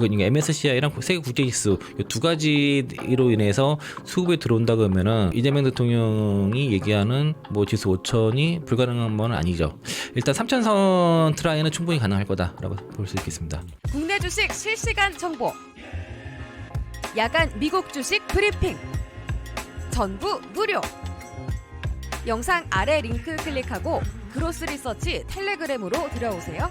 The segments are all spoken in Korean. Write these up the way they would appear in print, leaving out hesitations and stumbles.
그러니까 MSCI랑 세계 국제지수 두 가지로 인해서 수급이 들어온다 그러면은 이재명 대통령이 얘기하는 뭐 지수 5천이 불가능한 건 아니죠. 일단 3천선 트라이는 충분히 가능할 거다라고 볼 수 있겠습니다. 국내 주식 실시간 정보, 야간 미국 주식 브리핑, 전부 무료. 영상 아래 링크 클릭하고 그로스 리서치 텔레그램으로 들어오세요.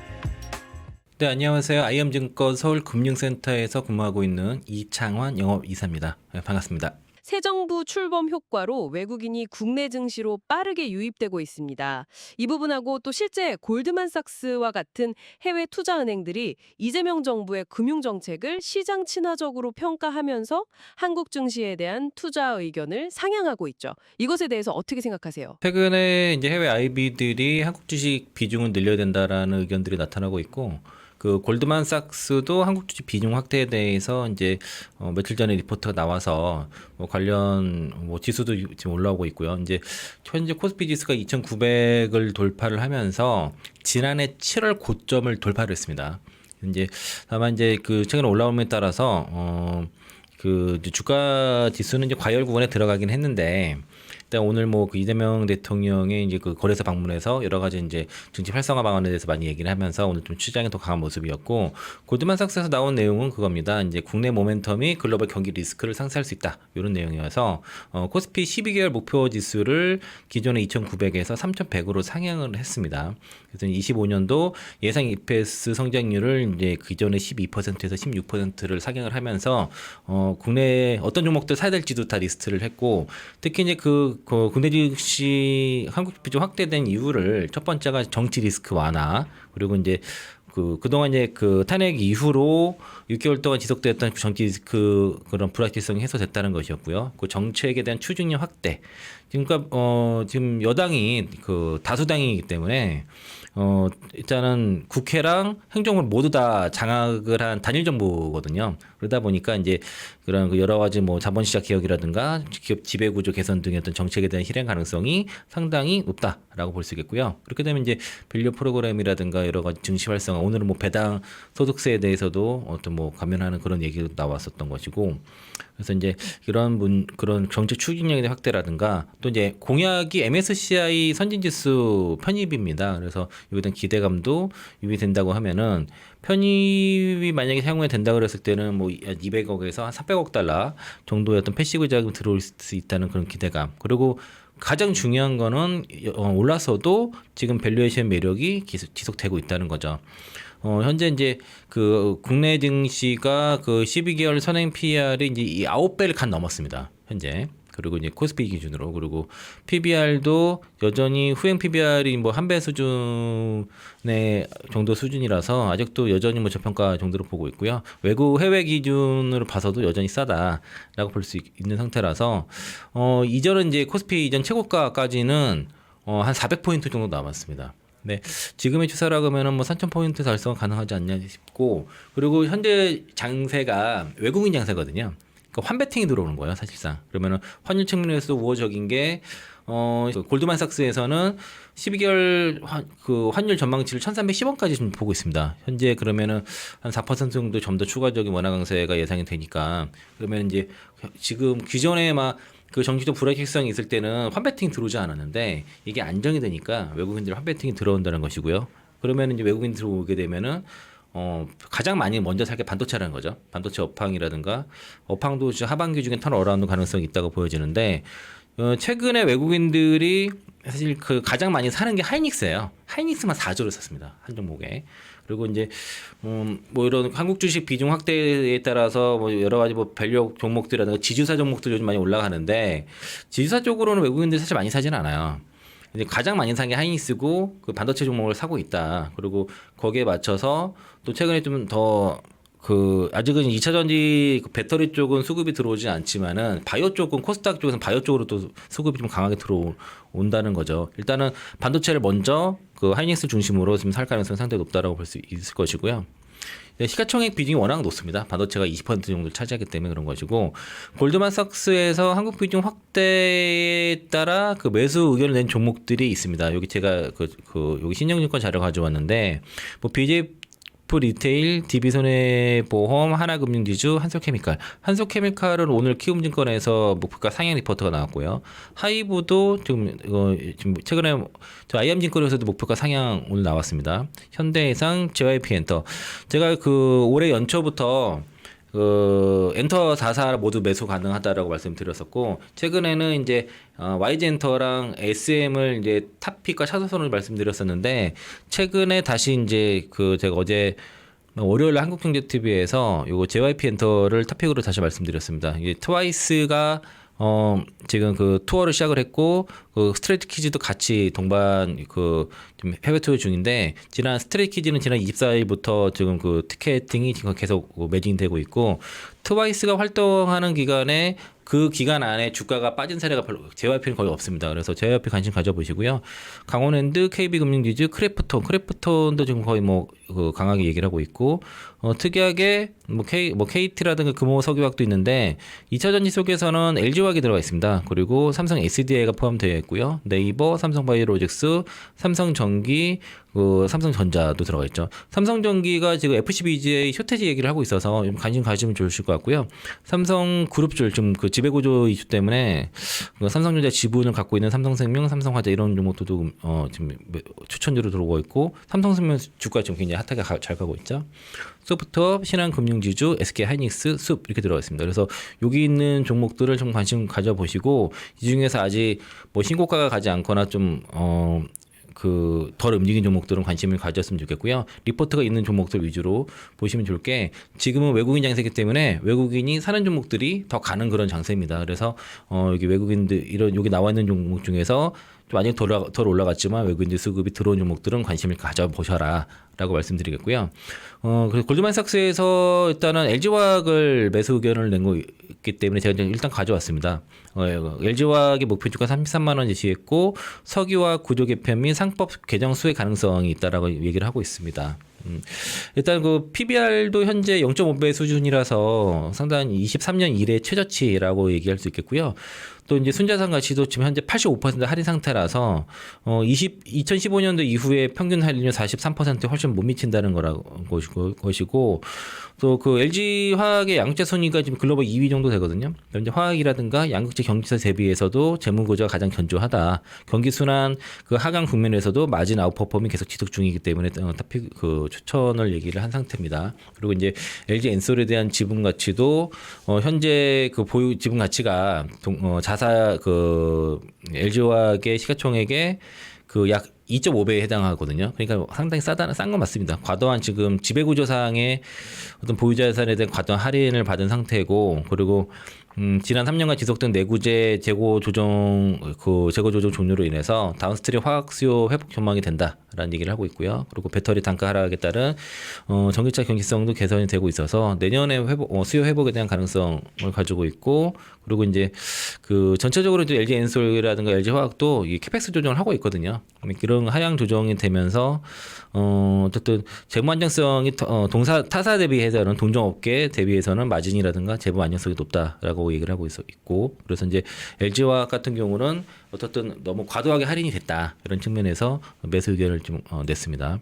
네, 안녕하세요. IM증권 서울금융센터에서 근무하고 있는 이창환 영업이사입니다. 네, 반갑습니다. 새 정부 출범 효과로 외국인이 국내 증시로 빠르게 유입되고 있습니다. 이 부분하고 또 실제 골드만삭스와 같은 해외 투자은행들이 이재명 정부의 금융정책을 시장 친화적으로 평가하면서 한국 증시에 대한 투자 의견을 상향하고 있죠. 이것에 대해서 어떻게 생각하세요? 최근에 이제 해외 IB들이 한국 주식 비중을 늘려야 된다라는 의견들이 나타나고 있고, 그 골드만삭스도 한국 주식 비중 확대에 대해서 이제 며칠 전에 리포트가 나와서 뭐 관련 뭐 지수도 지금 올라오고 있고요. 이제 현재 코스피 지수가 2,900을 돌파를 하면서 지난해 7월 고점을 돌파를 했습니다. 이제 다만 이제 그 최근 올라옴에 따라서 그 주가 지수는 이제 과열 구간에 들어가긴 했는데, 일단 오늘 뭐 그 이재명 대통령의 이제 그 거래소 방문해서 여러 가지 이제 증시 활성화 방안에 대해서 많이 얘기를 하면서 오늘 좀 시장이 더 강한 모습이었고, 골드만삭스에서 나온 내용은 그겁니다. 이제 국내 모멘텀이 글로벌 경기 리스크를 상쇄할 수 있다, 이런 내용이어서 코스피 12개월 목표 지수를 기존의 2,900에서 3,100으로 상향을 했습니다. 그래서 25년도 예상 EPS 성장률을 이제 기존의 12%에서 16%를 상향을 하면서 국내 어떤 종목들 사야 될지도 다 리스트를 했고, 특히 이제 그 국내 증시 한국 비중 확대된 이유를 첫 번째가 정치 리스크 완화, 그리고 이제 그동안 이제 그 탄핵 이후로 6개월 동안 지속됐던 정치 리스크 그런 불확실성이 해소됐다는 것이었고요. 그 정책에 대한 추진력 확대. 그러니까 지금 여당이 그 다수당이기 때문에 일단은 국회랑 행정부 모두 다 장악을 한 단일 정부거든요. 그러다 보니까 이제 그런 그 여러 가지 뭐 자본시장 개혁이라든가 기업 지배구조 개선 등의 어떤 정책에 대한 실행 가능성이 상당히 높다라고 볼 수 있겠고요. 그렇게 되면 이제 밸류 프로그램이라든가 여러 가지 증시 활성화, 오늘은 뭐 배당 소득세에 대해서도 어떤 뭐 감면하는 그런 얘기도 나왔었던 것이고, 그래서 이제 그런 정책 추진력의 확대라든가, 또 이제 공약이 MSCI 선진지수 편입입니다. 그래서 이에 대한 기대감도 유입된다고 하면은, 편입이 만약에 향후에 된다 그랬을 때는 뭐 200억에서 한 300억 달러 정도의 어떤 패시브 자금이 들어올 수 있다는 그런 기대감. 그리고 가장 중요한 거는 올라서도 지금 밸류에이션 매력이 지속되고 있다는 거죠. 현재 이제 그 국내 증시가 그 12개월 선행 PER이 이제 이 9배를 간 넘었습니다. 현재. 그리고 이제 코스피 기준으로, 그리고 PBR도 여전히 후행 PBR이 뭐 한 배 수준의 정도 수준이라서 아직도 여전히 뭐 저평가 정도로 보고 있고요. 외국 해외 기준으로 봐서도 여전히 싸다라고 볼 수 있는 상태라서 이전은 이제 코스피 이전 최고가까지는 한 400포인트 정도 남았습니다. 네, 지금의 추세라고 하면은 뭐 3,000포인트 달성은 가능하지 않냐 싶고, 그리고 현재 장세가 외국인 장세거든요. 그러니까 환배팅이 들어오는 거예요, 사실상. 그러면은 환율 측면에서 우호적인 게 골드만삭스에서는 12개월 그 환율 전망치를 1,310원까지 지금 보고 있습니다. 현재 그러면은 한 4% 정도 좀 더 추가적인 원화 강세가 예상이 되니까, 그러면 이제 지금 기존에 막 그 정치적 불확실성이 있을 때는 환배팅이 들어오지 않았는데, 이게 안정이 되니까 외국인들 환배팅이 들어온다는 것이고요. 그러면 이제 외국인 들어오게 되면은 가장 많이 먼저 살 게 반도체라는 거죠. 반도체 업황이라든가, 업황도 하반기 중에 턴 어라운드 가능성이 있다고 보여지는데, 최근에 외국인들이 사실 그 가장 많이 사는 게 하이닉스예요. 하이닉스만 4조를 샀습니다, 한 종목에. 그리고 이제 뭐 이런 한국 주식 비중 확대에 따라서 뭐 여러 가지 뭐 밸류 종목들이라든가 지주사 종목들 요즘 많이 올라가는데, 지주사 쪽으로는 외국인들이 사실 많이 사지는 않아요. 이제 가장 많이 산 게 하이닉스고, 그 반도체 종목을 사고 있다. 그리고 거기에 맞춰서 또 최근에 좀 더 아직은 2차 전지 배터리 쪽은 수급이 들어오지 않지만은 바이오 쪽은 코스닥 쪽에서는 바이오 쪽으로 또 수급이 좀 강하게 들어온다는 거죠. 일단은 반도체를 먼저 그 하이닉스 중심으로 지금 살 가능성이 상당히 높다라고 볼 수 있을 것이고요. 시가총액 비중이 워낙 높습니다. 반도체가 20% 정도를 차지하기 때문에 그런 것이고, 골드만삭스에서 한국 비중 확대에 따라 그 매수 의견을 낸 종목들이 있습니다. 여기 제가 여기 신영증권 자료 가져왔는데, 뭐 F 리테일, DB 손해보험, 하나금융지주, 한솔케미칼. 한솔케미칼은 오늘 키움증권에서 목표가 상향 리포트가 나왔고요. 하이브도 지금 최근에 IM증권에서도 목표가 상향 오늘 나왔습니다. 현대해상, JYP엔터. 제가 그 올해 연초부터 엔터 4사 모두 매수 가능하다라고 말씀드렸었고, 최근에는 이제 YG엔터랑 SM을 이제 탑픽과 차선으로 말씀드렸었는데, 최근에 다시 이제 제가 어제 월요일 한국경제TV에서 요거 JYP엔터를 탑픽으로 다시 말씀드렸습니다. 이게 트와이스가 지금 그 투어를 시작을 했고, 스트레이트키즈도 같이 동반 지금 해외 투어 중인데, 스트레이트키즈는 지난 24일부터 지금 티켓팅이 지금 계속 매진되고 있고, 트와이스가 활동하는 기간에 그 기간 안에 주가가 빠진 사례가 별로 JYP는 거의 없습니다. 그래서 JYP 관심 가져보시고요. 강원랜드, KB금융지주, 크래프톤도 지금 거의 강하게 얘기를 하고 있고, 특이하게 KT라든가 금호석유화학도 있는데 2차전지 속에서는 LG화학이 들어가 있습니다. 그리고 삼성 SDI가 포함되어 있고요. 네이버, 삼성바이오로직스, 삼성전기, 삼성전자도 들어가 있죠. 삼성전기가 지금 FCBGA 쇼태지 얘기를 하고 있어서 관심 가지면 좋으실 것 같고요. 삼성그룹줄 좀 지배구조 이슈 때문에 삼성전자 지분을 갖고 있는 삼성생명, 삼성화재 이런 종목도 지금 추천주로 들어오고 있고, 삼성생명 주가 지금 굉장히 핫하게 잘 가고 있죠. 소프트업, 신한금융지주, SK하이닉스, 숲 이렇게 들어가 있습니다. 그래서 여기 있는 종목들을 좀 관심 가져보시고, 이 중에서 아직 신고가가 가지 않거나 좀 덜 움직인 종목들은 관심을 가졌으면 좋겠고요. 리포트가 있는 종목들 위주로 보시면 좋을 게, 지금은 외국인 장세기 때문에 외국인이 사는 종목들이 더 가는 그런 장세입니다. 그래서 여기 외국인들 여기 나와 있는 종목 중에서 좀 아직 덜 올라갔지만 외국인들 수급이 들어온 종목들은 관심을 가져보셔라 라고 말씀드리겠고요. 그래서 골드만삭스에서 일단은 LG화학을 매수 의견을 낸 거기 때문에 제가 일단 가져왔습니다. LG화학의 목표주가 33만 원 제시했고, 석유화학 구조 개편 및 상법 개정 수혜 가능성이 있다라고 얘기를 하고 있습니다. 일단 PBR도 현재 0.5배 수준이라서 상당히 23년 이래 최저치라고 얘기할 수 있겠고요. 또 이제 순자산 가치도 지금 현재 85% 할인 상태라서 2015년도 이후에 평균 할인율 43%에 훨씬 못 미친다는 것이고, 또 LG 화학의 양극재 순위가 지금 글로벌 2위 정도 되거든요. 현재 화학이라든가 양극재 경기사 대비해서도 재무 구조가 가장 견조하다. 경기 순환 하강 국면에서도 마진 아웃퍼폼이 계속 지속 중이기 때문에 탑픽 추천을 얘기를 한 상태입니다. 그리고 이제 LG 엔솔에 대한 지분 가치도 현재 보유 지분 가치가 LG 화학의 시가총액의 약 2.5배에 해당하거든요. 그러니까 상당히 싼 건 맞습니다. 과도한 지금 지배구조상의 어떤 보유자산에 대한 과도한 할인을 받은 상태고, 그리고 지난 3년간 지속된 내구재 재고 조정 종료로 인해서 다운스트림 화학 수요 회복 전망이 된다라는 얘기를 하고 있고요. 그리고 배터리 단가 하락에 따른 전기차 경기성도 개선이 되고 있어서 내년에 수요 회복에 대한 가능성을 가지고 있고, 그리고 이제 전체적으로 이제 LG 엔솔이라든가 LG 화학도 이 캐펙스 조정을 하고 있거든요. 이런 하향 조정이 되면서 어쨌든 재무 안정성이 타사 대비해서는 동종업계 대비해서는 마진이라든가 재무 안정성이 높다라고 얘기를 하고 있고, 그래서 이제 LG화학 같은 경우는 어떻든 너무 과도하게 할인이 됐다 이런 측면에서 매수 의견을 좀 냈습니다.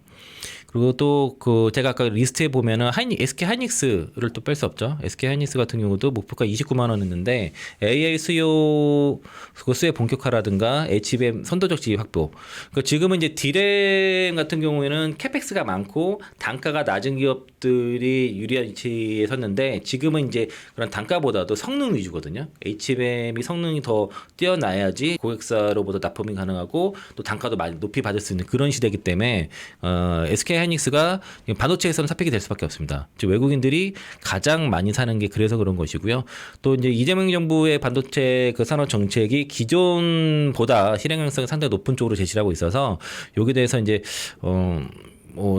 그리고 또 제가 아까 리스트에 보면은 SK 하이닉스를 또 뺄 수 없죠. SK 하이닉스 같은 경우도 목표가 29만 원 했는데 AI 수혜 본격화라든가 HBM 선도적 지위 확보. 지금은 이제 디램 같은 경우에는 캐펙스가 많고 단가가 낮은 기업들이 유리한 위치에 섰는데, 지금은 이제 그런 단가보다도 성능 위주거든요. HBM이 성능이 더 뛰어나야지 고객사로부터 납품이 가능하고 또 단가도 많이 높이 받을 수 있는 그런 시대이기 때문에 SK 하이닉스가 반도체에서는 삽입이 될 수밖에 없습니다. 즉 외국인들이 가장 많이 사는 게 그래서 그런 것이고요. 또 이제 이재명 정부의 반도체 산업 정책이 기존보다 실행 가능성이 상당히 높은 쪽으로 제시를 하고 있어서 여기에 대해서 이제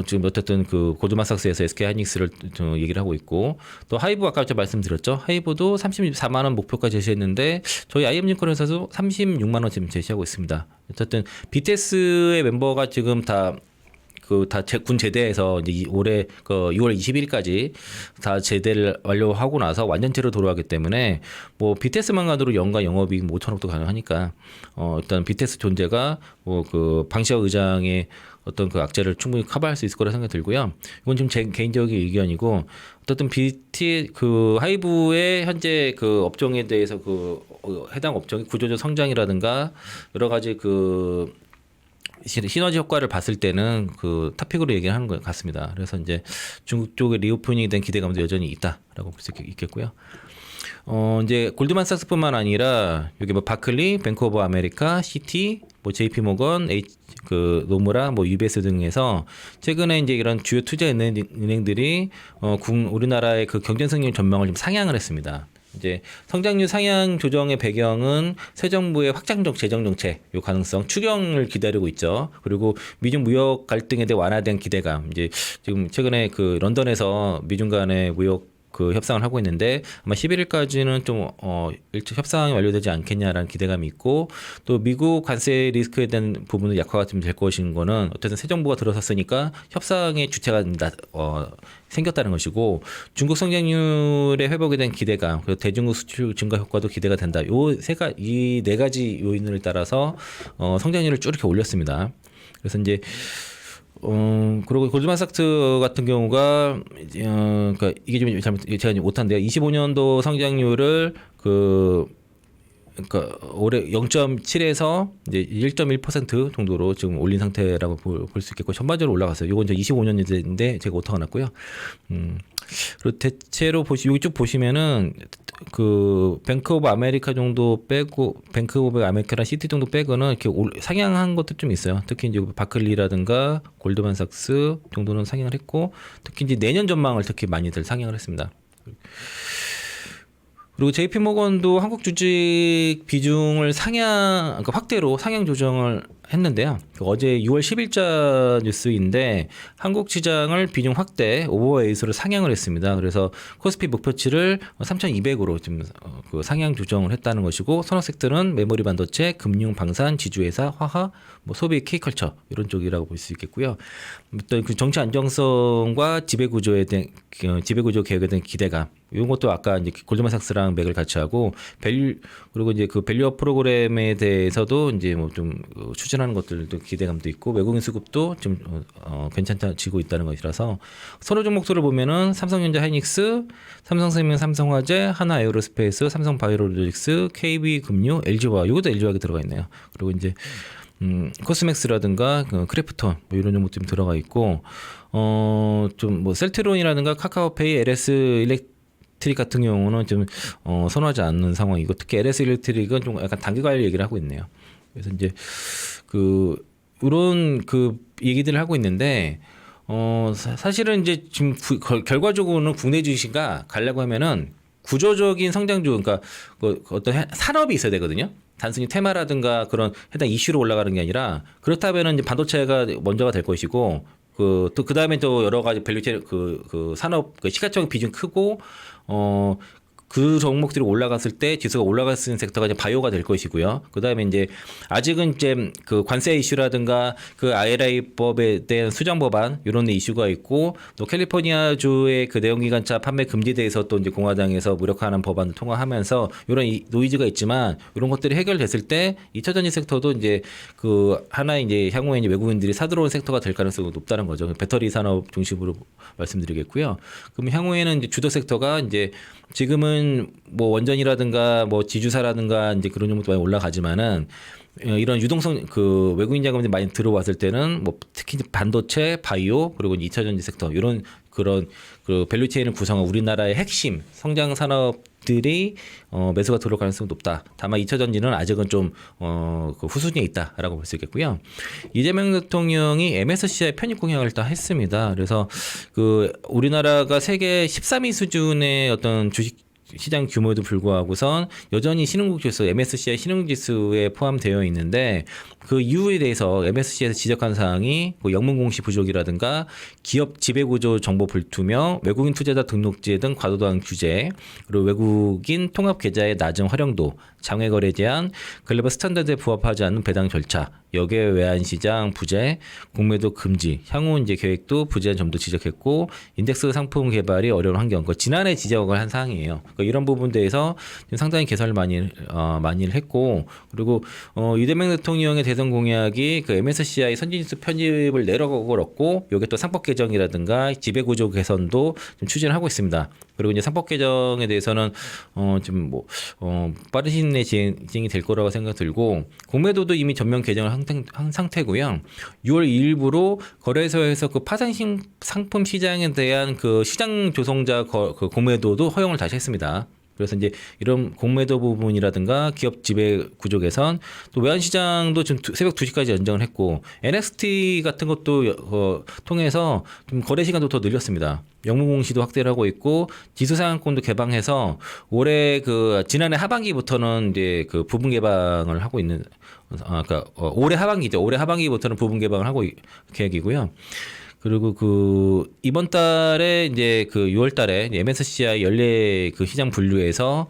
지금 어쨌든 골드만삭스에서 SK 하이닉스를 얘기를 하고 있고, 또 하이브 아까 제가 말씀드렸죠. 하이브도 34만 원 목표가 제시했는데 저희 IM증권에서도 36만 원 지금 제시하고 있습니다. 어쨌든 BTS의 멤버가 지금 다 그 다 군 제대해서 이제 올해 그 6월 20일까지 다 제대를 완료하고 나서 완전체로 돌아가기 때문에 뭐 BTS만 가도 연간 영업이익 5천억도 가능하니까 일단 BTS 존재가 뭐 그 방시혁 의장의 어떤 그 악재를 충분히 커버할 수 있을 거라 생각이 들고요. 이건 좀 제 개인적인 의견이고 어쨌든 BT 그 하이브의 현재 그 업종에 대해서 그 해당 업종의 구조적 성장이라든가 여러 가지 그 시너지 효과를 봤을 때는 그 탑픽으로 얘기를 하는 것 같습니다. 그래서 이제 중국 쪽의 리오프닝에 대한 기대감도 여전히 있다라고 볼 수 있겠고요. 이제 골드만삭스뿐만 아니라 여기 뭐 바클리, 뱅크 오브 아메리카, 시티, 뭐 JP 모건, 그 노무라, 뭐 UBS 등에서 최근에 이제 이런 주요 투자 은행들이 우리나라의 그 경제 성장 전망을 좀 상향을 했습니다. 이제 성장률 상향 조정의 배경은 새 정부의 확장적 재정 정책 요 가능성 추경을 기다리고 있죠. 그리고 미중 무역 갈등에 대해 완화된 기대감. 이제 지금 최근에 그 런던에서 미중 간의 무역 그 협상을 하고 있는데 아마 11일까지는 좀 일찍 협상이 완료되지 않겠냐라는 기대감이 있고 또 미국 관세 리스크에 대한 부분은 약화가 좀 될 것인 거는 어쨌든 새 정부가 들어섰으니까 협상의 주체가 생겼다는 것이고 중국 성장률의 회복에 대한 기대감 그리고 대중국 수출 증가 효과도 기대가 된다. 이 네 가지 요인을 따라서 성장률을 쭉 이렇게 올렸습니다. 그래서 이제 그리고 골드만삭스 같은 경우가 그러니까 이게 좀 제가 못한데요. 25년도 성장률을 그러니까 올해 0.7에서 이제 1.1% 정도로 지금 올린 상태라고 볼 수 있겠고 전반적으로 올라갔어요. 이건 이제 25년인데 제가 오타가 났고요. 그리고 대체로 여기 쭉 보시면은 그 뱅크 오브 아메리카 정도 빼고 뱅크 오브 아메리카랑 시티 정도 빼고는 이렇게 상향한 것도 좀 있어요. 특히 이제 바클리라든가 골드만삭스 정도는 상향을 했고 특히 이제 내년 전망을 특히 많이들 상향을 했습니다. 그리고 JP 모건도 한국 주식 비중을 그러니까 확대로 상향 조정을 했는데요. 어제 6월 10일자 뉴스인데 한국 시장을 비중 확대 오버웨이트로 상향을 했습니다. 그래서 코스피 목표치를 3,200으로 지금 그 상향 조정을 했다는 것이고 선호 섹터는 메모리 반도체, 금융, 방산, 지주회사, 화학, 뭐 소비, K컬처 이런 쪽이라고 볼 수 있겠고요. 또 그 정치 안정성과 지배구조 개혁에 대한 기대감 이런 것도 아까 이제 골드만삭스랑 맥을 같이 하고 그리고 이제 그 밸류업 프로그램에 대해서도 이제 뭐 좀 추진하는 것들도 기대감도 있고 외국인 수급도 좀 괜찮아지고 있다는 것이라서 선호 종목들을 보면은 삼성전자, 하이닉스, 삼성생명, 삼성화재, 하나에어로스페이스, 삼성바이오로직스, KB금융, LG화 이것도 LG화에 들어가 있네요. 그리고 이제 코스맥스라든가 크래프톤 뭐 이런 종목들이 들어가 있고 좀 뭐 셀트론이라든가 카카오페이, LS 일렉트릭 같은 경우는 좀 선호하지 않는 상황이고 특히 LS 일렉트릭은 좀 약간 단기 관리 얘기를 하고 있네요. 그래서 이제 이런 얘기들을 하고 있는데 사실은 이제 지금 결과적으로는 국내 주식가 가려고 하면은 구조적인 성장주 그러니까 어떤 산업이 있어야 되거든요. 단순히 테마라든가 그런 해당 이슈로 올라가는 게 아니라 그렇다면은 이제 반도체가 먼저가 될 것이고 또 그다음에 또 여러 가지 밸류체 그 산업 시가총액 비중 크고 그 종목들이 올라갔을 때 지수가 올라갈 수 있는 섹터가 이제 바이오가 될 것이고요. 그다음에 이제 아직은 이제 그 관세 이슈라든가 그 IRA법에 대한 수정 법안 이런 이슈가 있고 또 캘리포니아주의 그 내연기관차 판매 금지대에서 또 이제 공화당에서 무력화하는 법안을 통과하면서 이런 노이즈가 있지만 이런 것들이 해결됐을 때 2차 전지 섹터도 이제 그 하나의 이제 향후에 이제 외국인들이 사들어온 섹터가 될 가능성이 높다는 거죠. 배터리 산업 중심으로 말씀드리겠고요. 그럼 향후에는 이제 주도 섹터가 이제 지금은 뭐 원전이라든가 뭐 지주사라든가 이제 그런 종목도 많이 올라가지만은 이런 유동성 그 외국인 자금이 많이 들어왔을 때는 뭐 특히 반도체, 바이오 그리고 2차 전지 섹터 이런 그런 그 밸류체인을 구성한 우리나라의 핵심 성장 산업들이 매수가 들어올 가능성이 높다. 다만 2차 전지는 아직은 좀 그 후순위에 있다라고 볼 수 있겠고요. 이재명 대통령이 MSCI 편입 공약을 다 했습니다. 그래서 그 우리나라가 세계 13위 수준의 어떤 주식 시장 규모에도 불구하고선 여전히 신흥국 지수 MSCI 신흥지수에 포함되어 있는데 그 이유에 대해서 MSCI에서 지적한 사항이 뭐 영문 공시 부족이라든가 기업 지배구조 정보 불투명, 외국인 투자자 등록제 등 과도한 규제, 그리고 외국인 통합 계좌의 낮은 활용도, 장외 거래 제한, 글로벌 스탠다드에 부합하지 않는 배당 절차, 역외 외환 시장 부재, 공매도 금지, 향후 이제 계획도 부재한 점도 지적했고 인덱스 상품 개발이 어려운 환경. 지난해 지적을 한 사항이에요. 이런 부분대에서 상당히 개선을 많이 했고 그리고 이재명 대통령의 대선 공약이 그 MSCI 선진지수 편입을 내려걸었고 여기 또 상법 개정이라든가 지배구조 개선도 좀 추진을 하고 있습니다. 그리고 이제 상법 개정에 대해서는 좀 빠른 시일 내에 진행이 될 거라고 생각 들고 공매도도 이미 전면 개정을 한 상태고요. 6월 2일부로 거래소에서 그 파생 상품 시장에 대한 그 시장 조성자 그 공매도도 허용을 다시 했습니다. 그래서 이제 이런 공매도 부분이라든가 기업 지배 구조 개선, 또 외환 시장도 지금 새벽 2시까지 연장을 했고 NXT 같은 것도 통해서 좀 거래 시간도 더 늘렸습니다. 영문 공시도 확대를 하고 있고 지수 상한권도 개방해서 올해 그 지난해 하반기부터는 이제 그 부분 개방을 하고 있는 그러니까 올해 하반기죠. 올해 하반기부터는 부분 개방을 하고 계획이고요. 그리고 그 이번 달에 이제 그 6월 달에 MSCI 연례 그 시장 분류에서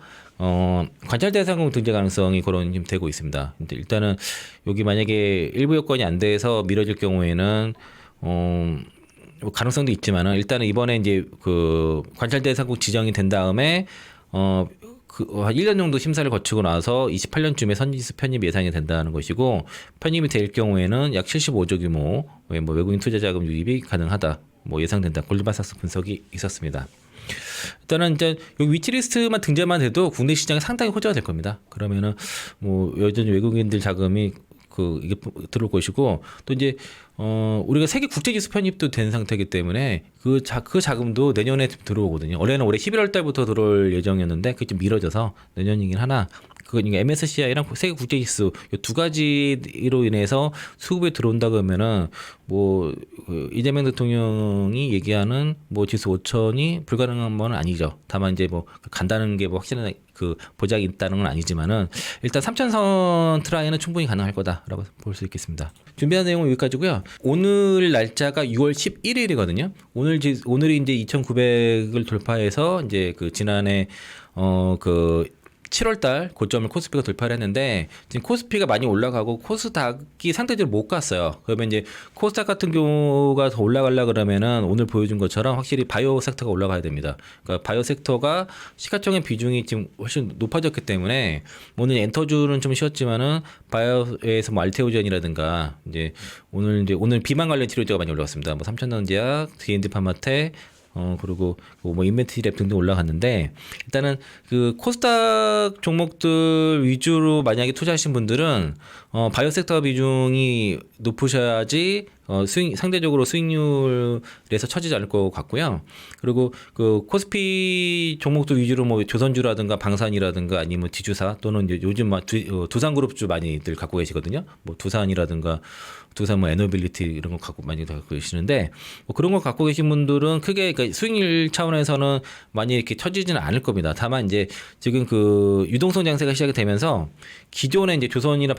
관찰 대상국 등재 가능성이 거론이 좀 되고 있습니다. 근데 일단은 여기 만약에 일부 요건이 안 돼서 미뤄질 경우에는 뭐 가능성도 있지만은 일단은 이번에 이제 그 관찰 대상국 지정이 된 다음에 한 1년 정도 심사를 거치고 나서 28년쯤에 선진지수 편입 예상이 된다는 것이고 편입이 될 경우에는 약 75조 규모 뭐 외국인 투자 자금 유입이 가능하다 뭐 예상된다. 골드만삭스 분석이 있었습니다. 일단은 이제 여기 위치리스트만 등재만 해도 국내 시장이 상당히 호재가 될 겁니다. 그러면은 뭐 여전히 외국인들 자금이 이게 들어올 것이고 또 이제 우리가 세계 국제지수 편입도 된 상태이기 때문에 그 자금도 내년에 들어오거든요. 원래는 올해 11월 달부터 들어올 예정이었는데 그게 좀 미뤄져서 내년이긴 하나 그러니까 MSCI랑 세계 국제지수 이 두 가지로 인해서 수급에 들어온다 그러면은 뭐 이재명 대통령이 얘기하는 뭐 지수 5천이 불가능한 건 아니죠. 다만 이제 뭐 간다는 게 뭐 확실한 그 보장이 있다는 건 아니지만은 일단 3,000선 트라이는 충분히 가능할 거다라고 볼 수 있겠습니다. 준비한 내용은 여기까지고요. 오늘 날짜가 6월 11일이거든요. 오늘이 이제 2,900을 돌파해서 이제 그 지난해 그 7월달 고점을 코스피가 돌파를 했는데 지금 코스피가 많이 올라가고 코스닥이 상대적으로 못 갔어요. 그러면 이제 코스닥 같은 경우가 더 올라가려 그러면은 오늘 보여준 것처럼 확실히 바이오 섹터가 올라가야 됩니다. 그러니까 바이오 섹터가 시가총액 비중이 지금 훨씬 높아졌기 때문에 오늘 엔터주는 좀 쉬었지만은 바이오에서 뭐 알테오젠이라든가 이제 오늘 비만 관련 치료제가 많이 올라갔습니다. 뭐 삼천전제약, D&D 파마텍 그리고 뭐 인벤트리랩 등등 올라갔는데 일단은 그 코스닥 종목들 위주로 만약에 투자하신 분들은 바이오 섹터 비중이 높으셔야지 상대적으로 수익률에서 처지지 않을 것 같고요. 그리고 그 코스피 종목들 위주로 뭐 조선주라든가 방산이라든가 아니면 지주사 또는 이제 요즘 두산그룹주 많이들 갖고 계시거든요. 뭐 두산 뭐 에너빌리티 이런 거 갖고 많이 갖고 계시는데 뭐 그런 거 갖고 계신 분들은 크게 그러니까 수익률 차원에서는 많이 이렇게 처지지는 않을 겁니다. 다만 이제 지금 그 유동성 장세가 시작이 되면서 기존에 이제 조선이나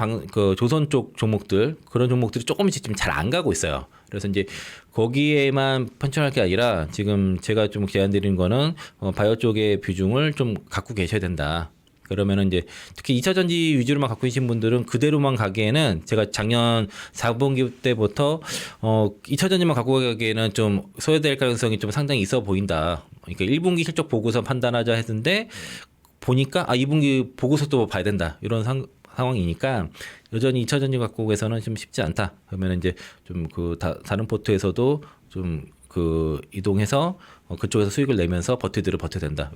조선 쪽 종목들 그런 종목들이 조금씩 지금 잘 안 가고 있어요. 그래서 이제 거기에만 편찬할 게 아니라 지금 제가 좀 제안드리는 거는 바이오 쪽의 비중을 좀 갖고 계셔야 된다. 그러면은 이제 특히 2차 전지 위주로만 갖고 계신 분들은 그대로만 가기에는 제가 작년 4분기 때부터 2차 전지만 갖고 가기에는 좀 소외될 가능성이 좀 상당히 있어 보인다. 그러니까 1분기 실적 보고서 판단하자 했는데 보니까 2분기 보고서도 봐야 된다. 이런 상황이니까 여전히 2차 전지 갖고 계서는 좀 쉽지 않다. 그러면 이제 좀 다른 포트에서도 좀 이동해서 그쪽에서 수익을 내면서 버텨야 된다.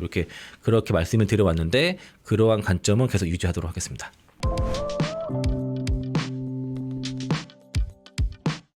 그렇게 말씀을 드려왔는데 그러한 관점은 계속 유지하도록 하겠습니다.